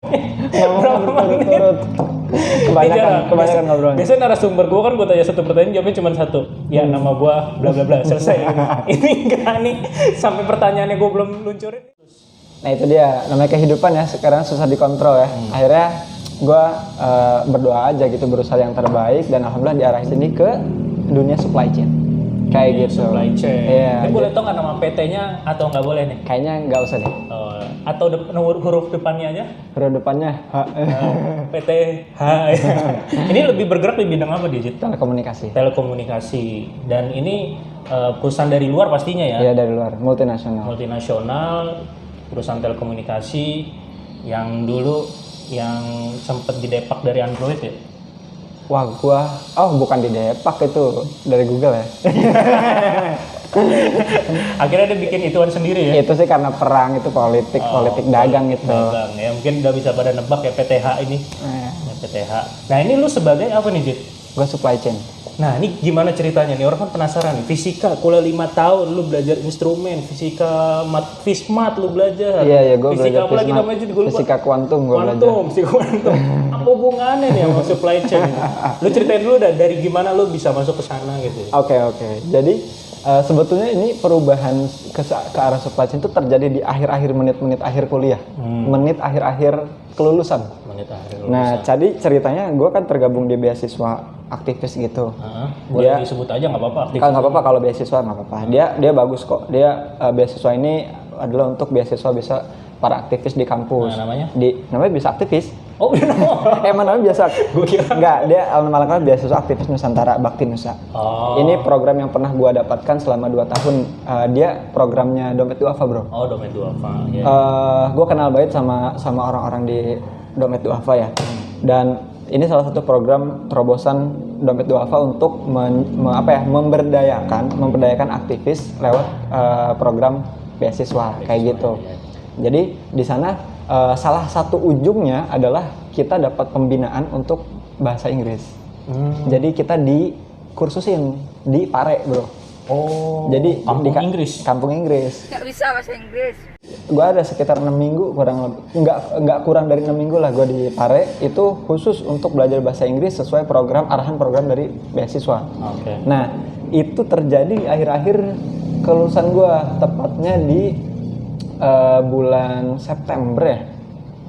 Ngomong berturut-turut. Kebanyakan ngobrolnya. Biasanya narasumber gue kan gue tanya satu pertanyaan jawabnya cuma satu. Ya nama gue bla bla bla selesai. Ini enggak nih sampai pertanyaannya gue belum luncurin. Nah itu dia namanya kehidupan ya sekarang susah dikontrol ya. Akhirnya gue berdoa aja gitu berusaha yang terbaik dan alhamdulillah diarahin sini ke dunia supply chain. Kayak gitu. Supply chain. Iya. Ini boleh tau nggak nama PT-nya atau nggak boleh nih? Kayaknya nggak usah deh. Atau huruf depannya aja? Huruf depannya H. PT H. Ini lebih bergerak di bidang apa digital? Telekomunikasi. Telekomunikasi. Dan ini perusahaan dari luar pastinya ya? Iya dari luar, multinasional. Multinasional, perusahaan telekomunikasi yang dulu yang sempat didepak dari Android ya? Wah bukan di Depak itu dari Google ya. Akhirnya dia bikin ituan sendiri ya? Itu sih karena perang itu politik dagang gitu. Dagang ya mungkin udah bisa pada nebak ya PTH ini. Ya, PTH. Nah ini lu sebagai apa nih Jit? Gue supply chain. Nah ini gimana ceritanya nih orang kan penasaran nih. Fisika kuliah 5 tahun lu belajar instrumen, fisika fismat lu belajar. Iya gue belajar fisika apa lagi namanya Jit? Gue lupa. Fisika kuantum gue belajar. Fisika kuantum. Apa hubungannya nih sama supply chain? Lu ceritain dulu dari gimana lu bisa masuk ke sana gitu. Oke. Jadi sebetulnya ini perubahan ke arah supply chain itu terjadi di akhir-akhir menit-menit akhir kuliah, menit akhir-akhir kelulusan. Nah, jadi ceritanya gue kan tergabung di beasiswa aktivis gitu. Boleh disebut aja nggak apa-apa. Nggak apa-apa kalau beasiswa nggak apa-apa. Dia bagus kok. Dia beasiswa ini adalah untuk beasiswa bisa para aktivis di kampus. Nah, namanya bisa aktivis. Oh, emang namanya biasa. Gue kira. Enggak, dia malah beasiswa aktivis Nusantara Bakti Nusa. Ini program yang pernah gue dapatkan selama 2 tahun. Dia programnya Dompet Duafa, bro. Oh, Dompet Duafa. Yeah. Gue kenal baik sama orang-orang di Dompet Duafa ya. Dan ini salah satu program terobosan Dompet Duafa untuk memberdayakan aktivis lewat program beasiswa kayak gitu. Jadi di sana salah satu ujungnya adalah kita dapat pembinaan untuk bahasa Inggris. Jadi kita dikursusin di Pare, bro. Oh. Jadi Kampung Inggris. Nggak bisa bahasa Inggris. Gue ada sekitar 6 minggu nggak kurang dari 6 minggu lah gue di Pare itu khusus untuk belajar bahasa Inggris sesuai arahan program dari beasiswa. Okay. Nah itu terjadi akhir-akhir kelulusan gue tepatnya di bulan September ya.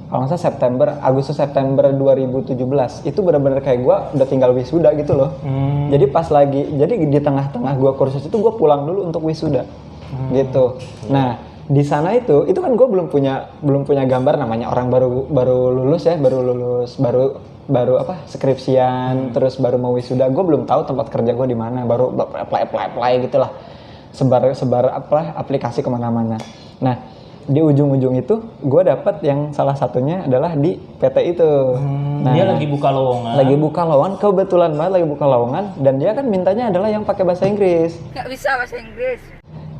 Kalau nggak salah Agustus September 2017 itu benar-benar kayak gue udah tinggal wisuda gitu loh. Jadi jadi di tengah-tengah gue kursus itu gue pulang dulu untuk wisuda gitu. Nah di sana itu kan gue belum punya gambar namanya orang baru lulus baru skripsian terus baru mau wisuda. Gue belum tahu tempat kerja gue di mana, baru apply gitulah, sebar aplikasi kemana-mana. Nah di ujung-ujung itu gue dapat yang salah satunya adalah di PT itu. Nah, dia lagi buka lowongan. Kebetulan banget lagi buka lowongan dan dia kan mintanya adalah yang pakai bahasa Inggris. Nggak bisa bahasa Inggris.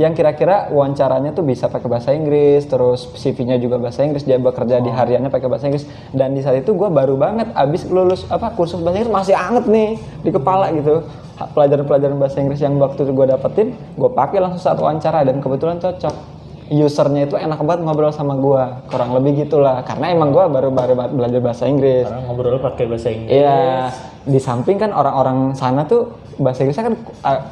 Yang kira-kira wawancaranya tuh bisa pakai bahasa Inggris, terus CV-nya juga bahasa Inggris, dia bekerja di hariannya pakai bahasa Inggris. Dan di saat itu gue baru banget abis lulus kursus bahasa Inggris, masih anget nih di kepala gitu. Pelajaran-pelajaran bahasa Inggris yang waktu itu gue dapetin, gue pakai langsung saat wawancara dan kebetulan cocok. Usernya itu enak banget ngobrol sama gue, kurang lebih gitulah. Karena emang gue baru belajar bahasa Inggris. Karena ngobrol pakai bahasa Inggris. Iya, di samping kan orang-orang sana tuh bahasa Inggrisnya kan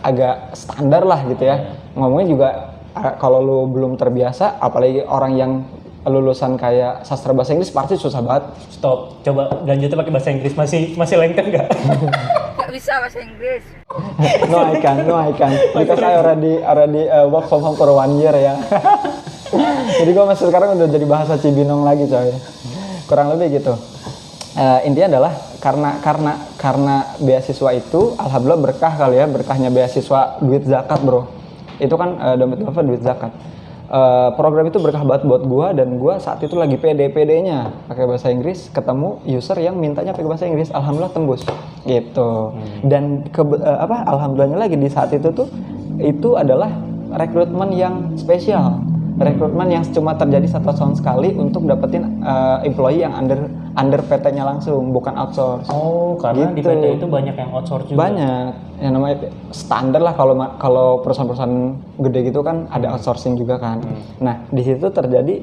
agak standar lah gitu ya. Ngomongnya juga kalau lu belum terbiasa, apalagi orang yang lulusan kayak sastra bahasa Inggris pasti susah banget. Stop, coba lanjutnya pakai bahasa Inggris, masih lengket nggak? Nggak bisa bahasa Inggris. No I can. Because I already work from home for 1 year ya. Jadi gue masih sekarang udah jadi bahasa Cibinong lagi coy. Kurang lebih gitu. Intinya adalah karena beasiswa itu alhamdulillah berkah kali ya, berkahnya beasiswa duit zakat, bro. Itu kan Dompet Duafa duit zakat. Program itu berkah banget buat gua dan gua saat itu lagi pede-pedenya pakai bahasa Inggris, ketemu user yang mintanya pakai bahasa Inggris, alhamdulillah tembus gitu. Dan alhamdulillahnya lagi di saat itu tuh itu adalah rekrutmen yang spesial. Rekrutmen yang cuma terjadi 1 tahun sekali untuk dapetin employee yang under PT-nya langsung, bukan outsource. Oh, karena gitu. di PT itu banyak yang outsource juga. Banyak. Yang namanya standar lah kalau perusahaan-perusahaan gede gitu kan ada outsourcing juga kan. Nah, di situ terjadi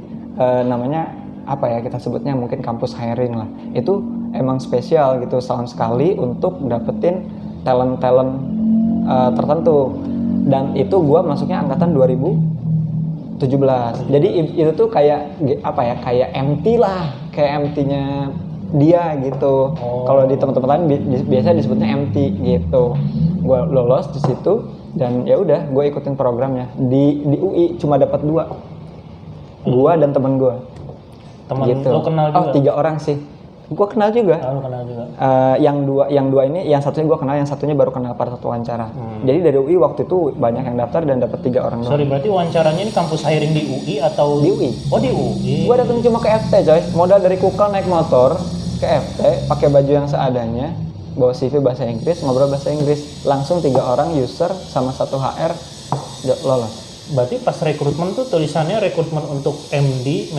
namanya apa ya kita sebutnya mungkin kampus hiring lah. Itu emang spesial gitu setahun sekali untuk dapetin talent-talent tertentu. Dan itu gue masuknya angkatan 2017. Jadi itu tuh kayak apa ya, kayak MT lah, kayak MT-nya dia gitu. Kalau di teman-teman lain biasa disebutnya MT gitu. Gue lolos di situ dan ya udah gue ikutin programnya. Di UI cuma dapat 2. Gue dan teman gue. Teman Gitu. lo kenal juga? Oh, 3 orang sih. Gue kenal juga. Lo kenal juga. Yang dua ini, yang satunya gue kenal, yang satunya baru kenal pada satu wawancara. Jadi dari UI waktu itu banyak yang daftar dan dapat 3 orang doang. Sorry, berarti wawancaranya ini kampus hiring di UI atau Di UI. Oh, di UI. Gue datang cuma ke FT coy, modal dari Kukal naik motor ke FT, pakai baju yang seadanya, bawa CV bahasa Inggris, ngobrol bahasa Inggris, langsung 3 orang user sama 1 HR lolos. Berarti pas rekrutmen tuh tulisannya rekrutmen untuk MD,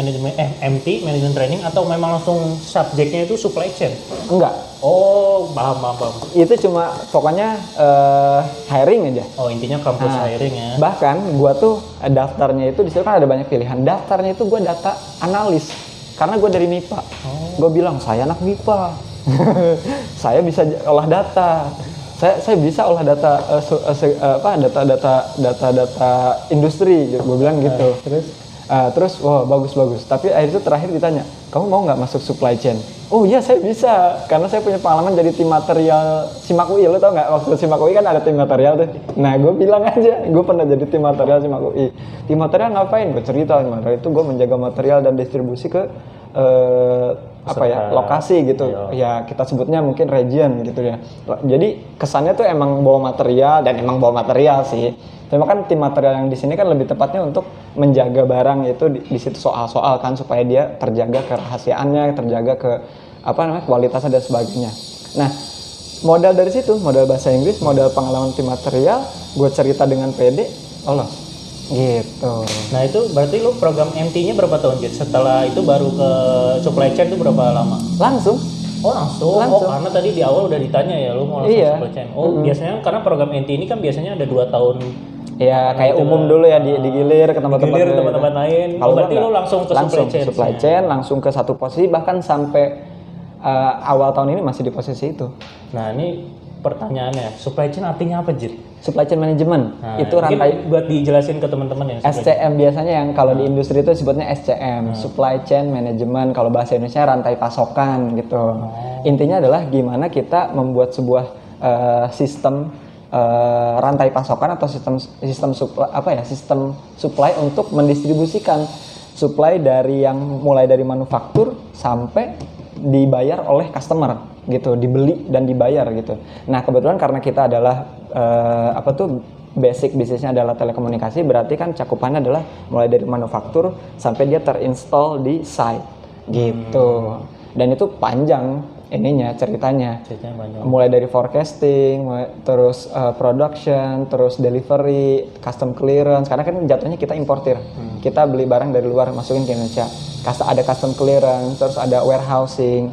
MT, manajemen training, atau memang langsung subjeknya itu supply chain? Enggak, Oh, paham. itu cuma pokoknya hiring aja. Oh, intinya kampus hiring ya. Bahkan gue tuh daftarnya itu di situ kan ada banyak pilihan. Daftarnya itu gue data analis karena gue dari MIPA. Gue bilang saya anak MIPA, saya bisa olah data. Saya bisa olah data data industri, gue bilang gitu. Terus wah bagus. Tapi akhirnya terakhir ditanya, kamu mau nggak masuk supply chain? Oh iya saya bisa, karena saya punya pengalaman jadi tim material Simak UI. Lo tau nggak waktu Simak UI kan ada tim material tuh. Nah gue bilang aja, gue pernah jadi tim material Simak UI. Tim material ngapain? Gue cerita tim material itu gue menjaga material dan distribusi ke lokasi gitu. Ya kita sebutnya mungkin region gitu ya. Jadi kesannya tuh emang bawa material dan emang bawa material sih. Cuma kan tim material yang di sini kan lebih tepatnya untuk menjaga barang itu di situ soal-soal kan supaya dia terjaga kerahasiaannya, terjaga ke kualitasnya dan sebagainya. Nah, modal dari situ, modal bahasa Inggris, modal pengalaman tim material, gue cerita dengan pede, lolos. Gitu. Nah, itu berarti lu program MT-nya berapa tahun, Jit? Setelah itu baru ke supply chain itu berapa lama? Langsung. Oh, langsung. Oh, karena tadi di awal udah ditanya ya, lu mau langsung supply chain. Oh, biasanya karena program MT ini kan biasanya ada 2 tahun. Ya kayak umum dulu ya digilir ke tempat-tempat lain. Kalau berarti lu langsung ke supply chain, langsung ke satu posisi, bahkan sampai awal tahun ini masih di posisi itu. Nah, ini pertanyaannya, supply chain artinya apa, Jit? Supply chain management itu rantai, buat dijelasin ke teman-teman ya. SCM biasanya yang kalau di industri itu sebutnya SCM, supply chain management. Kalau bahasa Indonesia rantai pasokan gitu. Intinya adalah gimana kita membuat sebuah sistem rantai pasokan atau sistem supply untuk mendistribusikan supply dari yang mulai dari manufaktur sampai dibayar oleh customer gitu, dibeli dan dibayar gitu. Nah kebetulan karena kita adalah basic bisnisnya adalah telekomunikasi, berarti kan cakupannya adalah mulai dari manufaktur sampai dia terinstall di site gitu. Dan itu panjang ceritanya banyak. Mulai dari forecasting, terus production, terus delivery, custom clearance, karena kan jatuhnya kita importir, kita beli barang dari luar masukin ke Indonesia. Ada custom clearance, terus ada warehousing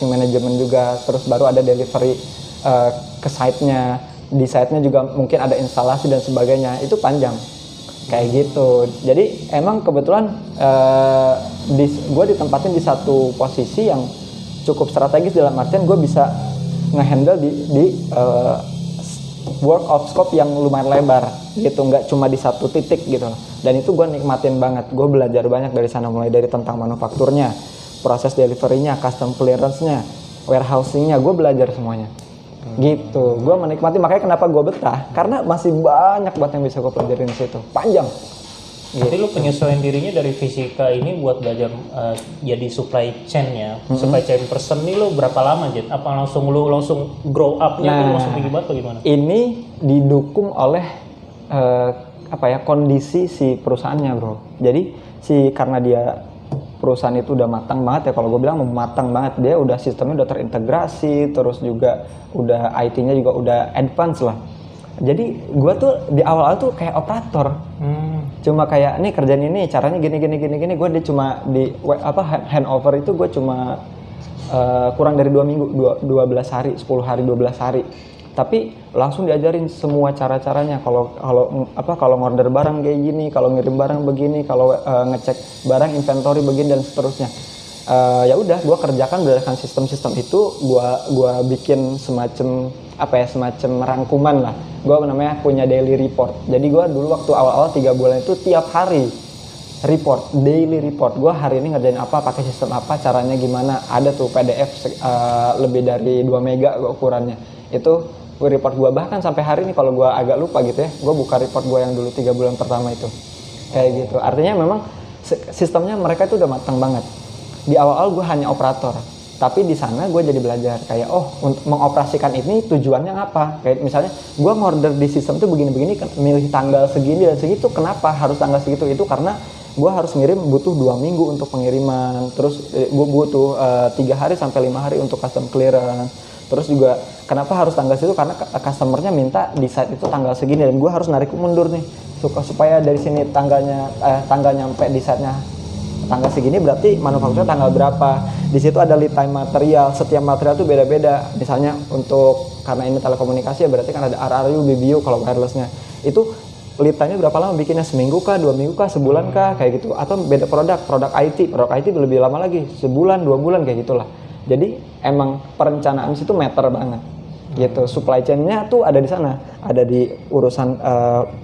management juga, terus baru ada delivery ke site-nya. Di site-nya juga mungkin ada instalasi dan sebagainya. Itu panjang kayak gitu. Jadi emang kebetulan gue ditempatin di satu posisi yang cukup strategis, dalam artian gue bisa ngehandle di work of scope yang lumayan lebar gitu, nggak cuma di satu titik gitu. Dan itu gue nikmatin banget. Gue belajar banyak dari sana, mulai dari tentang manufakturnya, proses delivery-nya, custom clearance-nya, warehousing-nya, gue belajar semuanya. Gitu, gue menikmati. Makanya kenapa gue betah, karena masih banyak banget yang bisa gue pelajarin di situ, panjang. Jadi lu penyesuaian dirinya dari fisika ini buat belajar jadi supply chain-nya. Supply chain person nih lu berapa lama, Jet? Apa langsung grow up-nya tuh langsung tinggi banget atau gimana? Ini didukung oleh kondisi si perusahaannya, bro. Jadi karena dia perusahaan itu udah matang banget ya, kalau gue bilang matang banget, dia udah sistemnya udah terintegrasi, terus juga udah IT-nya juga udah advance lah. Jadi gue tuh di awal-awal tuh kayak operator, cuma kayak nih kerjaan ini caranya gini. Gue cuma handover itu gue cuma kurang dari 2 minggu, 12 hari, 10 hari, 12 hari. Tapi langsung diajarin semua cara-caranya. Kalau ngorder barang kayak gini, kalau ngirim barang begini, kalau ngecek barang inventory begini dan seterusnya. Ya udah, gue kerjakan berdasarkan sistem-sistem itu. Gue bikin semacam rangkuman lah. Gue namanya punya daily report. Jadi gue dulu waktu awal-awal 3 bulan itu tiap hari report, daily report. Gue hari ini ngerjain apa, pakai sistem apa, caranya gimana. Ada tuh PDF lebih dari 2 mega ukurannya. Itu gue report gue, bahkan sampai hari ini kalau gue agak lupa gitu ya, gue buka report gue yang dulu 3 bulan pertama itu. Kayak gitu. Artinya memang sistemnya mereka itu udah matang banget. Di awal-awal gue hanya operator, tapi di sana gue jadi belajar kayak untuk mengoperasikan ini tujuannya apa. Kayak misalnya gue ngorder di sistem tuh begini-begini, milih tanggal segini dan segitu. Kenapa harus tanggal segitu? Itu karena gue harus ngirim butuh 2 minggu untuk pengiriman. Terus gue butuh 3 hari sampai 5 hari untuk custom clearance. Terus juga kenapa harus tanggal segitu? Karena customernya minta di site itu tanggal segini dan gue harus narik mundur nih supaya dari sini tanggal nyampe di site-nya tanggal segini, berarti manufakturnya tanggal berapa. Di situ ada lead time material, setiap material itu beda-beda. Misalnya karena ini telekomunikasi ya berarti kan ada RRU, BBU kalau wirelessnya. Itu lead time-nya berapa lama bikinnya, seminggu kah, 2 minggu kah, sebulan kah, kayak gitu. Atau beda produk IT lebih lama lagi, sebulan, 2 bulan kayak gitulah. Jadi emang perencanaan situ meter banget gitu. Supply chain-nya tuh ada di sana, ada di urusan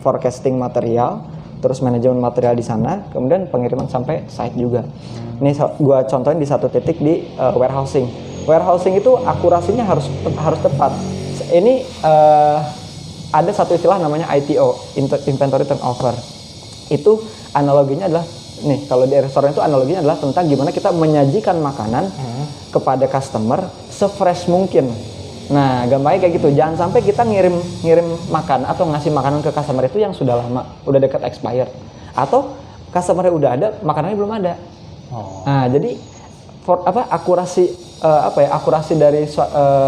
forecasting material, terus manajemen material di sana, kemudian pengiriman sampai site juga. Ini gua contohin di satu titik di warehousing. Warehousing itu akurasinya harus tepat. Ini ada satu istilah namanya ITO, inventory turnover. Itu analoginya adalah kalau di restoran itu analoginya adalah tentang gimana kita menyajikan makanan kepada customer se-fresh mungkin. Nah, gampangnya kayak gitu. Jangan sampai kita ngirim makan atau ngasih makanan ke customer itu yang sudah lama, udah dekat expired. Atau customer-nya udah ada, makanannya belum ada. Nah, jadi akurasi dari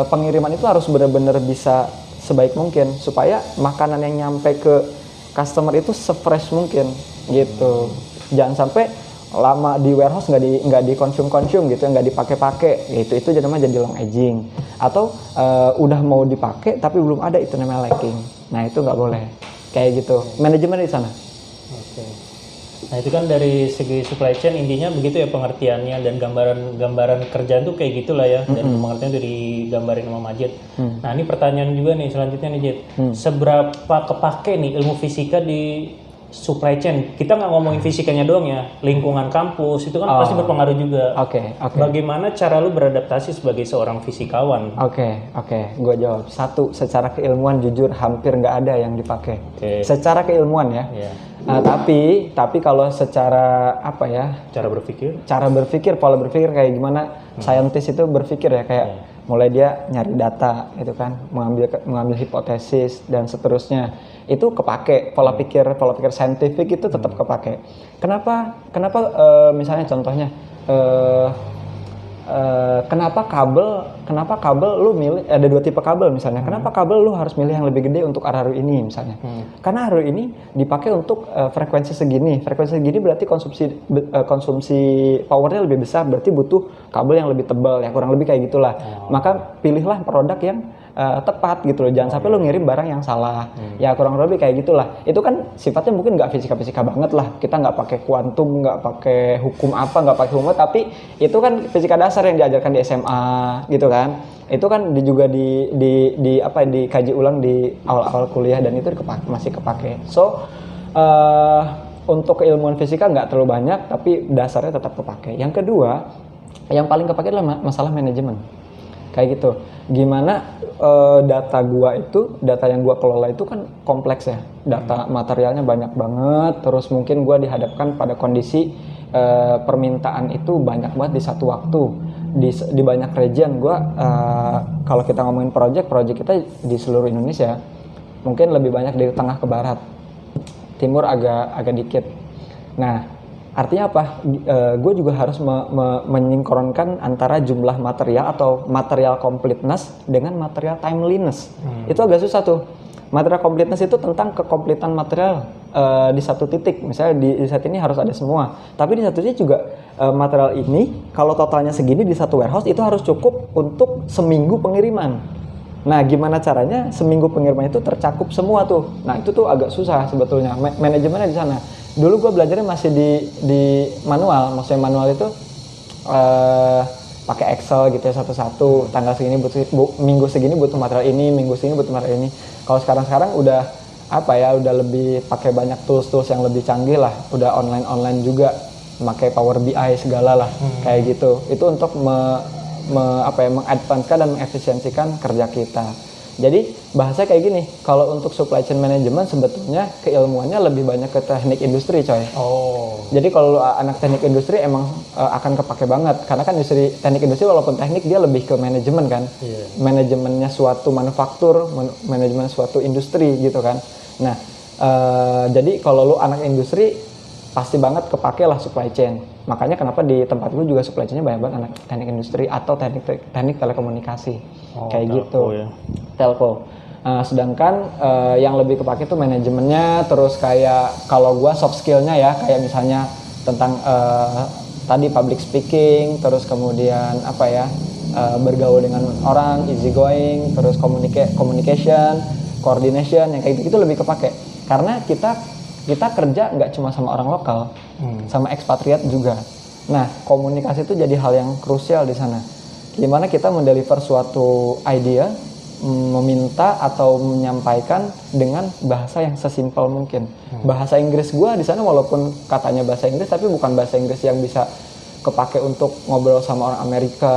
pengiriman itu harus benar-benar bisa sebaik mungkin supaya makanan yang nyampe ke customer itu se-fresh mungkin gitu. Jangan sampai lama di warehouse nggak dikonsum gitu, nggak dipakai gitu. Itu namanya jadi long aging. Atau udah mau dipakai tapi belum ada, itu namanya lacking. Nah, itu nggak boleh kayak gitu. Manajemen di sana. Oke. Nah, itu kan dari segi supply chain intinya begitu ya pengertiannya, dan gambaran kerjaan tuh kayak gitulah ya. Dan pengertian itu digambarin sama Majid. Nah, ini pertanyaan juga nih selanjutnya nih, Jid. Seberapa kepake nih ilmu fisika di supply chain? Kita nggak ngomongin fisikanya doang ya, lingkungan kampus itu kan pasti berpengaruh juga. Oke. Bagaimana cara lu beradaptasi sebagai seorang fisikawan? Oke. Gue jawab. 1, secara keilmuan jujur hampir nggak ada yang dipakai. Secara keilmuan ya. Tapi kalau secara cara berpikir, pola berpikir kayak gimana saintis itu berpikir ya, kayak mulai dia nyari data itu kan, mengambil hipotesis dan seterusnya, itu kepake. Pola pikir saintifik itu tetap kepake. Kenapa misalnya contohnya kenapa kabel lu milih, ada 2 tipe kabel misalnya. Kenapa kabel lu harus milih yang lebih gede untuk RRU ini misalnya? Karena RRU ini dipakai untuk frekuensi segini berarti konsumsi powernya lebih besar, berarti butuh kabel yang lebih tebal ya, kurang lebih kayak gitulah. Maka pilihlah produk yang tepat gitu loh, jangan sampai lo ngirim barang yang salah. Ya kurang lebih kayak gitulah. Itu kan sifatnya mungkin nggak fisika banget lah, kita nggak pakai kuantum, nggak pakai hukum tapi itu kan fisika dasar yang diajarkan di SMA gitu kan. Itu kan juga dikaji ulang di awal-awal kuliah, dan itu masih kepake. So untuk keilmuan fisika nggak terlalu banyak, tapi dasarnya tetap kepake. Yang kedua, yang paling kepake adalah masalah manajemen. Kayak gitu. Gimana data yang gua kelola itu kan kompleks ya. Data materialnya banyak banget, terus mungkin gua dihadapkan pada kondisi permintaan itu banyak banget di satu waktu. Di banyak region gua kalau kita ngomongin project kita di seluruh Indonesia mungkin lebih banyak dari tengah ke barat. Timur agak dikit. Nah, artinya apa? Gue juga harus menyinkronkan antara jumlah material atau material completeness dengan material timeliness. Itu agak susah tuh. Material completeness itu tentang kekompletan material di satu titik. Misalnya di saat ini harus ada semua. Tapi di satu titik juga material ini kalau totalnya segini di satu warehouse itu harus cukup untuk seminggu pengiriman. Nah, gimana caranya seminggu pengiriman itu tercakup semua tuh. Nah, itu tuh agak susah sebetulnya. Manajemennya di sana. Dulu gue belajarnya masih di manual. Maksudnya manual itu pakai Excel gitu ya satu-satu. Tanggal segini minggu segini butuh material ini, minggu segini butuh material ini. Kalau sekarang udah udah lebih pakai banyak tools yang lebih canggih lah. Udah online juga, pakai Power BI segala lah, kayak gitu. Itu untuk mengadvance dan mengefisiensikan kerja kita. Jadi bahasa kayak gini, kalau untuk supply chain management sebetulnya keilmuannya lebih banyak ke teknik industri, coy. Jadi kalau anak teknik industri emang akan kepake banget, karena kan teknik industri walaupun teknik dia lebih ke manajemen kan, manajemennya suatu manufaktur, manajemen suatu industri gitu kan. Nah, jadi kalau lu anak industri pasti banget kepake lah supply chain. Makanya kenapa di tempat gue juga supply chain-nya banyak banget anak teknik industri atau teknik telekomunikasi. Kayak telco, gitu. Ya. Telco. Sedangkan yang lebih kepake tuh manajemennya, terus kayak kalau gue soft skill-nya ya, kayak misalnya tentang tadi public speaking, terus kemudian bergaul dengan orang, easy going, terus communication, coordination, yang kayak gitu lebih kepake. Karena kita kerja nggak cuma sama orang lokal, sama ekspatriat juga. Nah, komunikasi itu jadi hal yang krusial di sana. Gimana kita mendeliver suatu idea, meminta atau menyampaikan dengan bahasa yang sesimpel mungkin. Bahasa Inggris gue di sana walaupun katanya bahasa Inggris, tapi bukan bahasa Inggris yang bisa kepake untuk ngobrol sama orang Amerika,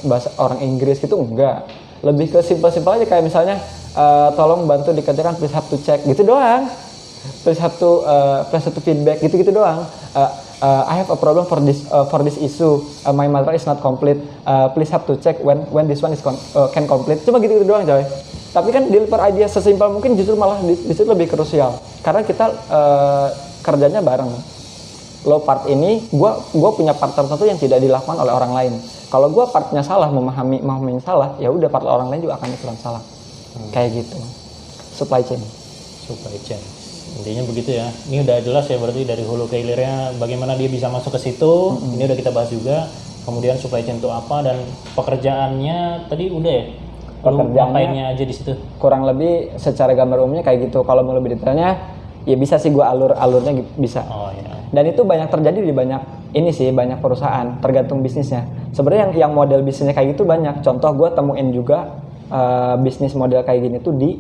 bahasa orang Inggris gitu enggak. Lebih ke simpel-simpel aja, kayak misalnya tolong bantu dikerjakan, please have to check, gitu doang. Please have to feedback, gitu doang. I have a problem for this issue. My material is not complete. Please have to check when this one is can complete. Cuma gitu doang, coy. Tapi kan deliver idea sesimpel mungkin justru malah di situ lebih krusial. Karena kita kerjanya bareng. Lo part ini, gue punya part tertentu yang tidak dilakukan oleh orang lain. Kalau gue partnya salah, memahami salah, ya udah part orang lain juga akan ikutan salah. Kayak gitu. Supply chain. Intinya begitu ya. Ini udah jelas ya berarti dari hulu ke hilirnya bagaimana dia bisa masuk ke situ. Ini udah kita bahas juga. Kemudian supply chain itu apa dan pekerjaannya tadi udah ya. Pekerjaannya aja di situ. Kurang lebih secara gambar umumnya kayak gitu. Kalau mau lebih detailnya ya bisa sih gua alurnya bisa. Dan itu banyak terjadi di banyak perusahaan, tergantung bisnisnya. Sebenarnya yang model bisnisnya kayak gitu banyak. Contoh gua temuin juga bisnis model kayak gini tuh di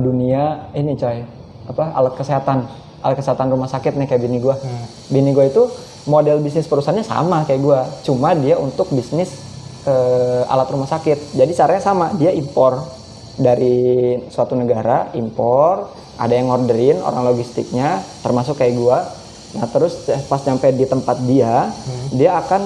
dunia ini, coy. Alat kesehatan rumah sakit nih, kayak bini gue itu model bisnis perusahaannya sama kayak gue, cuma dia untuk bisnis alat rumah sakit. Jadi caranya sama, dia impor dari suatu negara, ada yang orderin orang logistiknya termasuk kayak gue. Nah, terus pas nyampe di tempat dia akan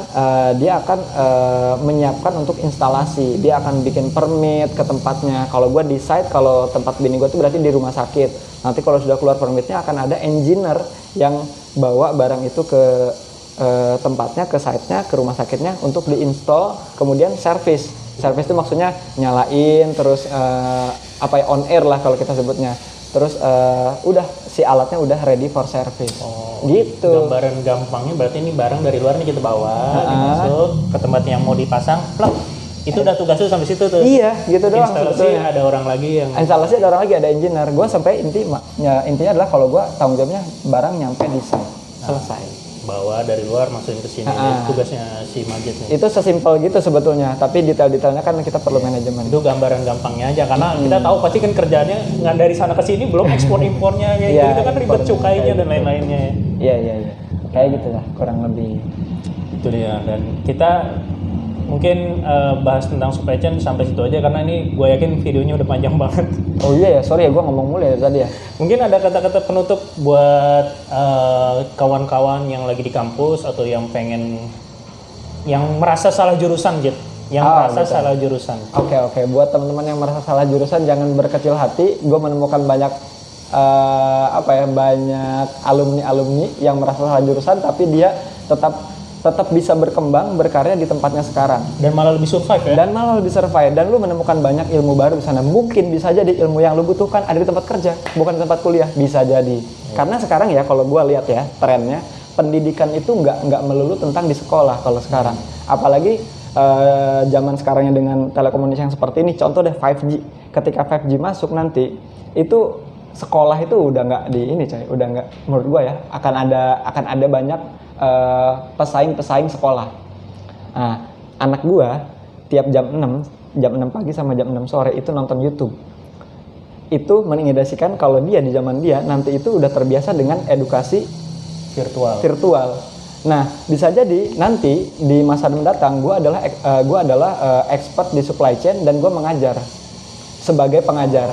menyiapkan untuk instalasi. Dia akan bikin permit ke tempatnya. Kalau gue di site, kalau tempat bini gue itu berarti di rumah sakit. Nanti kalau sudah keluar permitnya akan ada engineer yang bawa barang itu ke tempatnya, ke site-nya, ke rumah sakitnya untuk diinstal, kemudian service. Service itu maksudnya nyalain, terus on air lah kalau kita sebutnya. Terus udah si alatnya udah ready for service. Gitu. Gambaran gampangnya berarti ini barang dari luar nih kita bawa, masuk ke tempat yang mau dipasang, plak. Itu udah tugas lu sampai situ tuh. Iya, gitu doang. Instalasi ada orang lagi yang ada engineer. Gua sampai intinya adalah kalau gua tanggung jawabnya barang nyampe di site. Selesai. Bawa dari luar masukin ke sini. Tugasnya si Majid nih. Itu sesimpel gitu sebetulnya, tapi detail-detailnya kan kita perlu manajemen. Itu gambaran gampangnya aja, karena kita tahu pasti kan kerjaannya nggak dari sana ke sini, belum ekspor impornya kayak gitu kan ribet cukainya dan lain-lainnya. Iya. Kayak gitu lah kurang lebih. Itu dia, dan kita mungkin bahas tentang supply chain sampai situ aja karena ini gue yakin videonya udah panjang banget. Oh iya ya, sorry ya gue ngomong mulu ya tadi ya. Mungkin ada kata-kata penutup buat kawan-kawan yang lagi di kampus atau yang merasa salah jurusan, Jet. Salah jurusan. Oke. Buat teman-teman yang merasa salah jurusan jangan berkecil hati. Gue menemukan banyak banyak alumni yang merasa salah jurusan tapi dia tetap bisa berkembang, berkarya di tempatnya sekarang. Dan malah lebih survive ya? Dan lu menemukan banyak ilmu baru di sana. Mungkin bisa jadi ilmu yang lu butuhkan ada di tempat kerja, bukan di tempat kuliah. Bisa jadi. Karena sekarang ya, kalau gua lihat ya, trennya, pendidikan itu nggak melulu tentang di sekolah kalau sekarang. Apalagi zaman sekarangnya dengan telekomunikasi yang seperti ini, contoh deh 5G. Ketika 5G masuk nanti, itu sekolah itu udah nggak di ini coy, udah nggak, menurut gua ya, akan ada banyak pesaing sekolah. Nah, anak gua tiap jam 6 pagi sama jam 6 sore itu nonton YouTube. Itu mengindikasikan kalau dia di zaman dia nanti itu udah terbiasa dengan edukasi virtual. Nah, bisa jadi nanti di masa mendatang gua adalah expert di supply chain dan gua mengajar sebagai pengajar,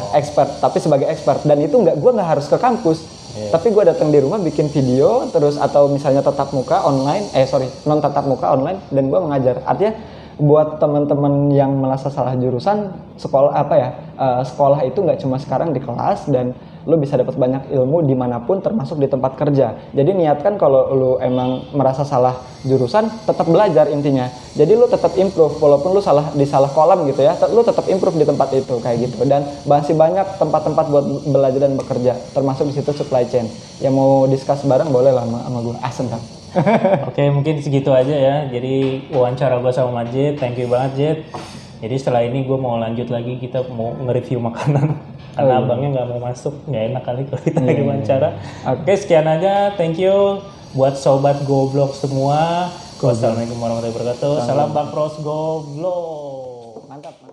tapi sebagai expert, dan itu gua nggak harus ke kampus. Tapi gue datang di rumah bikin video terus, atau misalnya tatap muka online, non tatap muka online, dan gue mengajar. Artinya buat teman-teman yang merasa salah jurusan, sekolah itu nggak cuma sekarang di kelas, dan lo bisa dapat banyak ilmu dimanapun, termasuk di tempat kerja. Jadi niatkan kalau lo emang merasa salah jurusan, tetap belajar intinya. Jadi lo tetap improve, walaupun lo di salah kolam gitu ya, lo tetap improve di tempat itu kayak gitu. Dan masih banyak tempat-tempat buat belajar dan bekerja, termasuk di situ supply chain. Yang mau discuss bareng boleh lah sama gue. Asem kan. Oke, mungkin segitu aja ya. Jadi wawancara gue sama Majid, thank you banget Jid. Jadi setelah ini gue mau lanjut lagi, kita mau nge-review makanan. Karena abangnya nggak mau masuk, nggak enak kali kalau kita lagi wawancara. Oke, sekian aja, thank you buat sobat Goblok semua. Wassalamualaikum warahmatullahi wabarakatuh. Salam Bakros Goblok. Mantap.